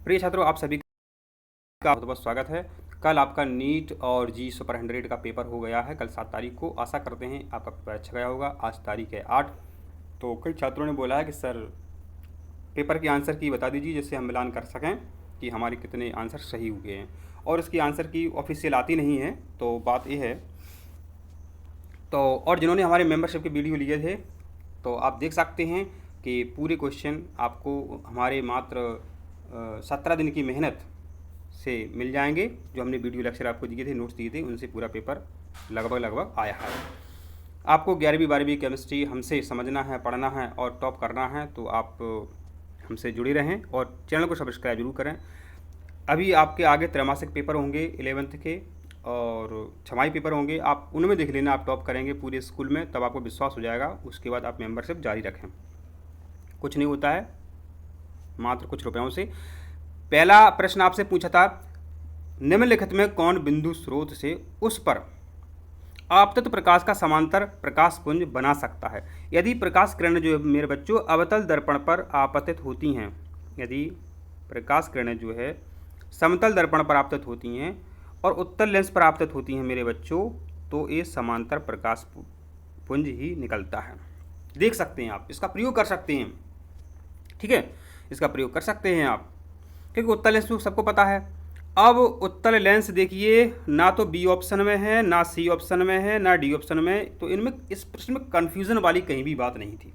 प्रिय छात्रों, आप सभी का बहुत बहुत स्वागत है। कल आपका नीट और जी सुपर 100 का पेपर हो गया है, कल 7 तारीख को। आशा करते हैं आपका पेपर अच्छा गया होगा। आज तारीख है 8। तो कई छात्रों ने बोला है कि सर पेपर के आंसर की बता दीजिए, जिससे हम मिलान कर सकें कि हमारे कितने आंसर सही हुए हैं। और इसकी आंसर की ऑफिशियल आती नहीं है। तो बात यह है, तो और जिन्होंने हमारे मेंबरशिप के वीडियो लिए थे, तो आप देख सकते हैं कि पूरे क्वेश्चन आपको हमारे मात्र 17 दिन की मेहनत से मिल जाएंगे। जो हमने वीडियो लेक्चर आपको दिए थे, नोट्स दिए थे, उनसे पूरा पेपर लगभग आया है। आपको 11वीं 12वीं केमिस्ट्री हमसे समझना है, पढ़ना है और टॉप करना है, तो आप हमसे जुड़े रहें और चैनल को सब्सक्राइब जरूर करें। अभी आपके आगे त्रैमासिक पेपर होंगे 11th के और छमाही पेपर होंगे। आप उनमें देख लेना, आप टॉप करेंगे पूरे स्कूल में, तब आपको विश्वास हो जाएगा। उसके बाद आप मेंबरशिप जारी रखें। कुछ नहीं होता है, मात्र कुछ रुपयों से। पहला प्रश्न आपसे पूछा था, निम्नलिखित में कौन बिंदु स्रोत से उस पर आपतित प्रकाश का समांतर प्रकाश पुंज बना सकता है। यदि प्रकाश किरण जो है मेरे बच्चों अवतल दर्पण पर आपतित होती हैं, यदि प्रकाश किरणें जो है समतल दर्पण पर आपतित होती हैं और उत्तल लेंस पर आपतित होती हैं मेरे बच्चों, तो ये समांतर प्रकाश पुंज ही निकलता है। देख सकते हैं आप, इसका प्रयोग कर सकते हैं। ठीक है, इसका प्रयोग कर सकते हैं आप, क्योंकि उत्तल लेंस तो सबको पता है। अब उत्तल लेंस देखिए, ना तो बी ऑप्शन में है, ना सी ऑप्शन में है, ना डी ऑप्शन में। तो इनमें इस प्रश्न में कन्फ्यूज़न वाली कहीं भी बात नहीं थी।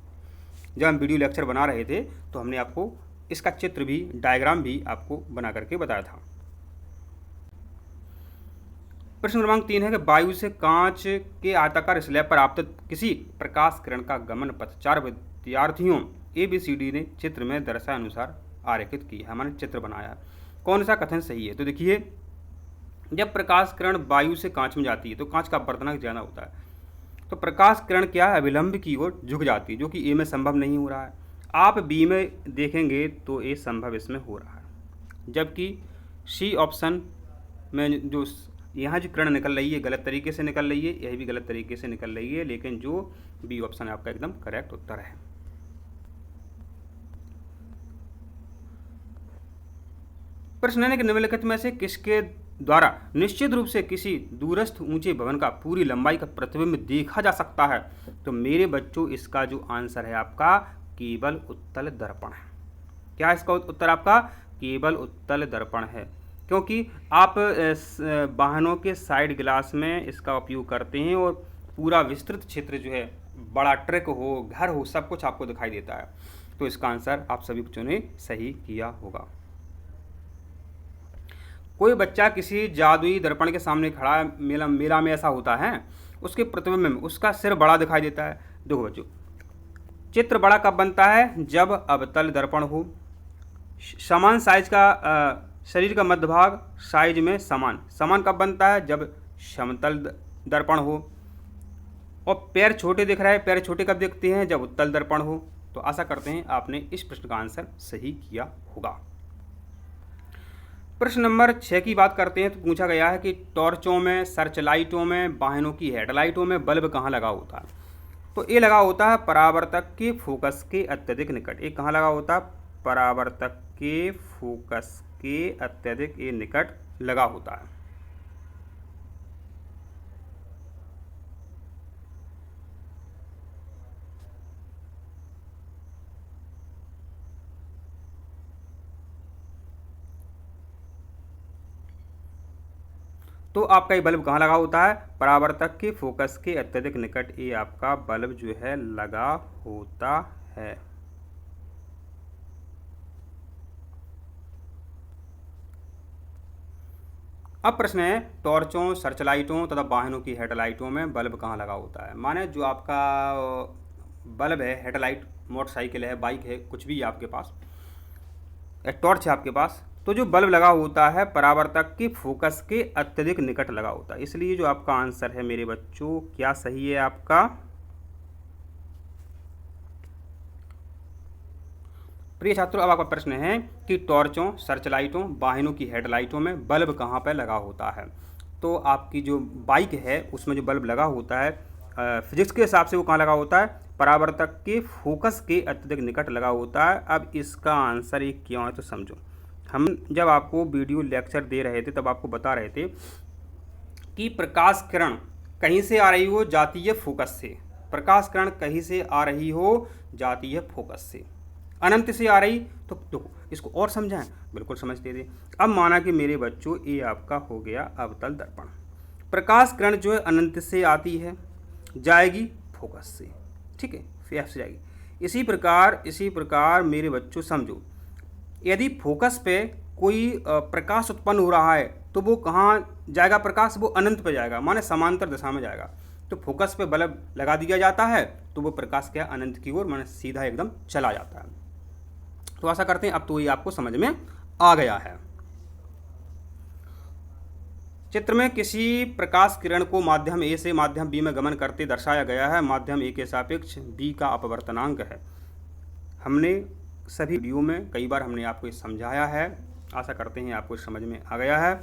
जब हम वीडियो लेक्चर बना रहे थे तो हमने आपको इसका चित्र भी, डायग्राम भी आपको बना करके बताया था। प्रश्न क्रमांक 3 है कि वायु से कांच के आयताकार स्लैब पर आपतित किसी प्रकाश किरण का गमन पथ 4 विद्यार्थियों ABCD ने चित्र में दर्शाए अनुसार आरेखित किया है, मैंने चित्र बनाया है। कौन सा कथन सही है? तो देखिए, जब प्रकाश किरण वायु से कांच में जाती है तो कांच का अपवर्तनांक ज़्यादा होता है, तो प्रकाश किरण क्या है, अभिलंब की ओर झुक जाती है, जो कि ए में संभव नहीं हो रहा है। आप बी में देखेंगे तो ए संभव इसमें हो रहा है, जबकि सी ऑप्शन में जो यहाँ जो किरण निकल रही है गलत तरीके से निकल रही है, यही भी गलत तरीके से निकल रही है, लेकिन जो बी ऑप्शन है आपका एकदम करेक्ट उत्तर है। प्रश्न है कि निम्नलिखित में से किसके द्वारा निश्चित रूप से किसी दूरस्थ ऊंचे भवन का पूरी लंबाई का प्रतिबिंब देखा जा सकता है। तो मेरे बच्चों, इसका जो आंसर है आपका केवल उत्तल दर्पण है। क्या इसका उत्तर आपका केवल उत्तल दर्पण है, क्योंकि आप वाहनों के साइड ग्लास में इसका उपयोग करते हैं और पूरा विस्तृत क्षेत्र जो है, बड़ा ट्रक हो, घर हो, सब कुछ आपको दिखाई देता है। तो इसका आंसर आप सभी बच्चों ने सही किया होगा। कोई बच्चा किसी जादुई दर्पण के सामने खड़ा है, मेला में ऐसा होता है, उसके प्रतिबिंब में उसका सिर बड़ा दिखाई देता है। देखो बच्चों, चित्र बड़ा कब बनता है? जब अवतल दर्पण हो, समान साइज का शरीर का मध्य भाग साइज में समान कब बनता है? जब समतल दर्पण हो। और पैर छोटे दिख रहा है, पैर छोटे कब दिखते हैं? जब उत्तल दर्पण हो। तो आशा करते हैं आपने इस प्रश्न का आंसर सही किया होगा। प्रश्न नंबर 6 की बात करते हैं। तो पूछा गया है कि टॉर्चों में, सर्च लाइटों में, वाहनों की हेडलाइटों में बल्ब कहाँ लगा होता है? तो ये लगा होता है परावर्तक के फोकस के अत्यधिक निकट। ये कहाँ लगा होता है? परावर्तक के फोकस के अत्यधिक ये निकट लगा होता है। तो आपका ये बल्ब कहाँ लगा होता है? परावर्तक के फोकस के अत्यधिक निकट ये आपका बल्ब जो है लगा होता है। अब प्रश्न है, टॉर्चों, सर्चलाइटों तथा वाहनों की हेडलाइटों में बल्ब कहाँ लगा होता है? माने जो आपका बल्ब है, हेडलाइट, मोटरसाइकिल है, बाइक है, कुछ भी है आपके पास, टॉर्च है आपके पास, तो जो बल्ब लगा होता है परावर्तक के फोकस के अत्यधिक निकट लगा होता है। इसलिए जो आपका आंसर है मेरे बच्चों, क्या सही है आपका? प्रिय छात्रों, अब आपका प्रश्न है कि टॉर्चों, सर्चलाइटों, वाहनों की हेडलाइटों में बल्ब कहाँ पर लगा होता है? तो आपकी जो बाइक है उसमें जो बल्ब लगा होता है, फिजिक्स के हिसाब से वो कहाँ लगा होता है? परावर्तक के फोकस के अत्यधिक निकट लगा होता है। अब इसका आंसर ये क्यों है तो समझो। हम जब आपको वीडियो लेक्चर दे रहे थे तब आपको बता रहे थे कि प्रकाश किरण कहीं से आ रही हो जाती है फोकस से, प्रकाश किरण कहीं से आ रही हो जाती है फोकस से, अनंत से आ रही तो देखो इसको और समझाएं, बिल्कुल समझते थे। अब माना कि मेरे बच्चों ये आपका हो गया अवतल दर्पण। प्रकाश किरण जो है अनंत से आती है, जाएगी फोकस से, ठीक है, फिर एफ से जाएगी। इसी प्रकार मेरे बच्चों समझो, यदि फोकस पे कोई प्रकाश उत्पन्न हो रहा है तो वो कहाँ जाएगा प्रकाश, वो अनंत पे जाएगा, माने समांतर दिशा में जाएगा। तो फोकस पे बल्ब लगा दिया जाता है तो वो प्रकाश क्या अनंत की ओर माने सीधा एकदम चला जाता है। तो आशा करते हैं अब तो ये आपको समझ में आ गया है। चित्र में किसी प्रकाश किरण को माध्यम ए से माध्यम बी में गमन करते दर्शाया गया है। माध्यम ए के सापेक्ष बी का अपवर्तनांक है। हमने सभी वीडियो में कई बार हमने आपको समझाया है, आशा करते हैं आपको समझ में आ गया है।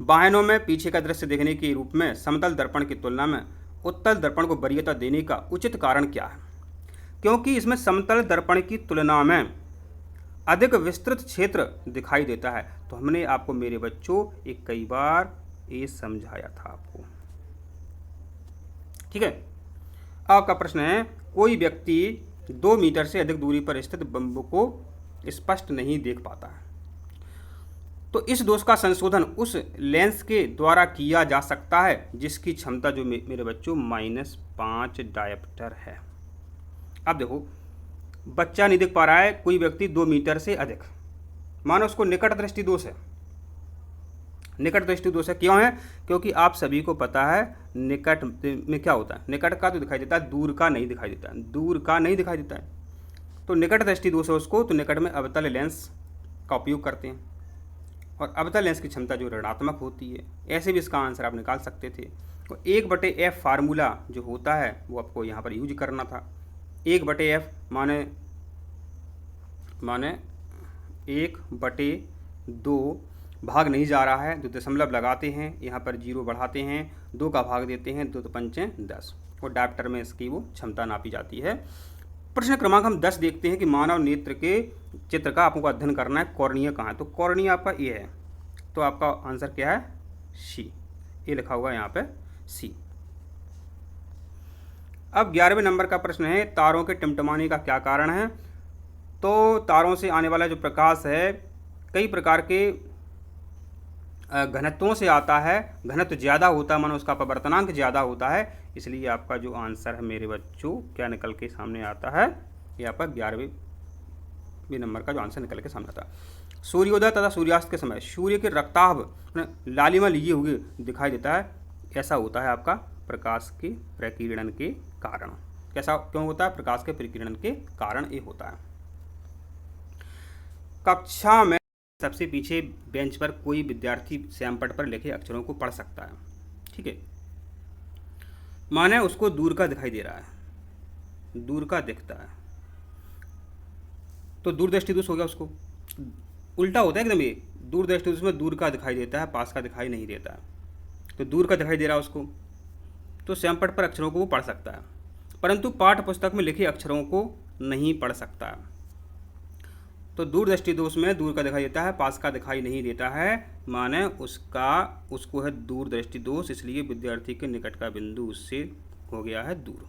वाहनों में पीछे का दृश्य देखने के रूप में समतल दर्पण की तुलना में उत्तल दर्पण को वरीयता देने का उचित कारण क्या है? क्योंकि इसमें समतल दर्पण की तुलना में अधिक विस्तृत क्षेत्र दिखाई देता है। तो हमने आपको मेरे बच्चों एक कई बार ये समझाया था आपको, ठीक है। आपका प्रश्न है, कोई व्यक्ति 2 मीटर से अधिक दूरी पर स्थित बम्ब को स्पष्ट नहीं देख पाता है, तो इस दोष का संशोधन उस लेंस के द्वारा किया जा सकता है जिसकी क्षमता जो मेरे बच्चों -5 डायोप्टर है। अब देखो, बच्चा नहीं देख पा रहा है, कोई व्यक्ति 2 मीटर से अधिक, मानो उसको निकट दृष्टि दोष है। निकट दृष्टि दोष है क्यों है? क्योंकि आप सभी को पता है निकट में क्या होता है, निकट का तो दिखाई देता है, दूर का नहीं दिखाई देता है, दूर का नहीं दिखाई देता है। तो निकट दृष्टि दोष है उसको, तो निकट में अवतल लेंस का उपयोग करते हैं और अवतल लेंस की क्षमता जो ऋणात्मक होती है। ऐसे भी इसका आंसर आप निकाल सकते थे। तो 1/f फार्मूला जो होता है वो आपको यहाँ पर यूज करना था। 1/f माने 1/2 भाग नहीं जा रहा है, 2 दशमलव लगाते हैं, यहाँ पर 0 बढ़ाते हैं, 2 का भाग देते हैं, 2 तो 5 10 और डायोप्टर में इसकी वो क्षमता नापी जाती है। प्रश्न क्रमांक हम 10 देखते हैं कि मानव नेत्र के चित्र का आपको अध्ययन करना है। कॉर्निया कहाँ है? तो कॉर्निया आपका ये है, तो आपका आंसर क्या है? सी। ये लिखा हुआ है यहाँ पे सी। अब 11वें नंबर का प्रश्न है, तारों के टिमटिमाने का क्या कारण है? तो तारों से आने वाला जो प्रकाश है कई प्रकार के घनत्वों से आता है, घनत्व ज़्यादा होता है, मानो उसका अपवर्तनांक ज़्यादा होता है, इसलिए आपका जो आंसर है मेरे बच्चों क्या निकल के सामने आता है? ये आपका 11वें नंबर का जो आंसर निकल के सामने आता है। सूर्योदय तथा सूर्यास्त के समय सूर्य के रक्ताभ लालिमा लिए हुए दिखाई देता है, ऐसा होता है आपका प्रकाश के प्रकीर्णन के कारण। कैसा क्यों होता है? प्रकाश के प्रकीर्णन के कारण ये होता है। कक्षा में सबसे पीछे बेंच पर कोई विद्यार्थी श्यामपट्ट पर लिखे अक्षरों को पढ़ सकता है, ठीक है। माने उसको दूर का दिखाई दे रहा है, दूर का दिखता है, तो दूरदृष्टि दोष हो गया। उसको उल्टा होता है एकदम, ये दूरदृष्टि दोष में दूर का दिखाई देता है, पास का दिखाई नहीं देता है। तो दूर का दिखाई दे रहा है उसको, तो श्यामपट्ट पर अक्षरों को वो पढ़ सकता है, परंतु पाठ्य पुस्तक में लिखे अक्षरों को नहीं पढ़ सकता है। तो दूरदृष्टि दोष में दूर का दिखाई देता है, पास का दिखाई नहीं देता है, माने उसको है दूरदृष्टि दोष, इसलिए विद्यार्थी के निकट का बिंदु उससे हो गया है दूर।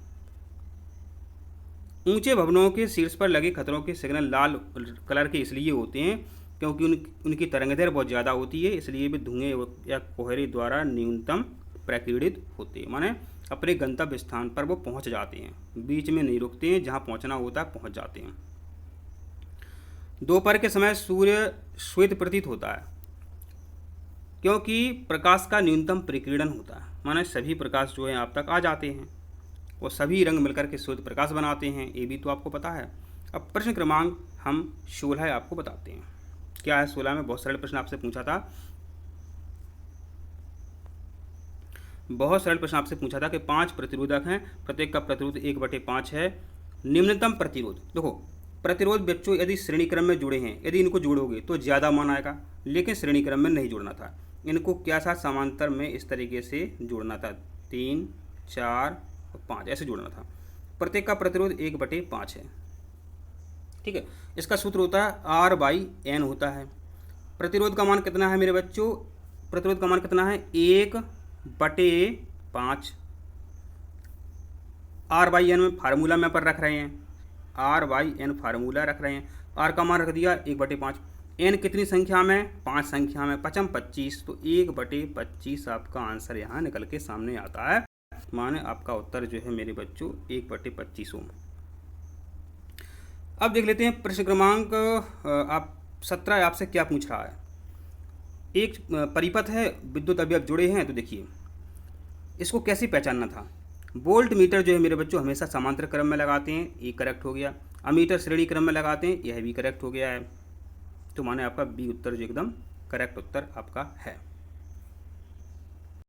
ऊंचे भवनों के शीर्ष पर लगे खतरों के सिग्नल लाल कलर के इसलिए होते हैं क्योंकि उनकी तरंगदैर्घ्य बहुत ज़्यादा होती है, इसलिए वे धुएं या कोहरे द्वारा न्यूनतम प्रकीर्णित होते हैं, माने अपने गंतव्य स्थान पर वो पहुंच जाते हैं, बीच में नहीं रुकते हैं, जहां पहुंचना होता है पहुंच जाते हैं। दोपहर के समय सूर्य श्वेत प्रतीत होता है क्योंकि प्रकाश का न्यूनतम प्रकीर्णन होता है, माने सभी प्रकाश जो है आप तक आ जाते हैं और सभी रंग मिलकर के श्वेत प्रकाश बनाते हैं, ये भी तो आपको पता है। अब प्रश्न क्रमांक हम 16 आपको बताते हैं। क्या है 16 में? बहुत सरल प्रश्न आपसे पूछा था, बहुत सरल प्रश्न आपसे पूछा था कि 5 प्रतिरोधक हैं, प्रत्येक का प्रतिरोध 1/5 है। निम्नतम प्रतिरोध, देखो प्रतिरोध बच्चों यदि श्रेणी क्रम में जुड़े हैं, यदि इनको जोड़ोगे तो ज़्यादा मान आएगा, लेकिन श्रेणी क्रम में नहीं जोड़ना था, इनको क्या साथ समांतर में इस तरीके से जोड़ना था, 3, 4 और 5 ऐसे जोड़ना था। प्रत्येक का प्रतिरोध 1/5 है, ठीक है। इसका सूत्र होता है R/N होता है। प्रतिरोध का मान कितना है मेरे बच्चों? प्रतिरोध का मान कितना है? 1/5। R/N में फार्मूला में पर रख रहे हैं, R/N फार्मूला रख रहे हैं। R का मान रख दिया 1/5। N कितनी संख्या में? 5 संख्या में, 5 25, तो 1/25 आपका आंसर यहाँ निकल के सामने आता है। माने आपका उत्तर जो है मेरे बच्चों 1/25 ओम। अब देख लेते हैं प्रश्न क्रमांक 17 आपसे क्या पूछ रहा है। एक परिपथ है, विद्युत अवयव जुड़े हैं, तो देखिए इसको कैसे पहचानना था। वोल्ट मीटर जो है मेरे बच्चों हमेशा समांतर क्रम में लगाते हैं, ये करेक्ट हो गया। अमीटर श्रेणी क्रम में लगाते हैं, यह भी करेक्ट हो गया है। तो माने आपका बी उत्तर जो एकदम करेक्ट उत्तर आपका है।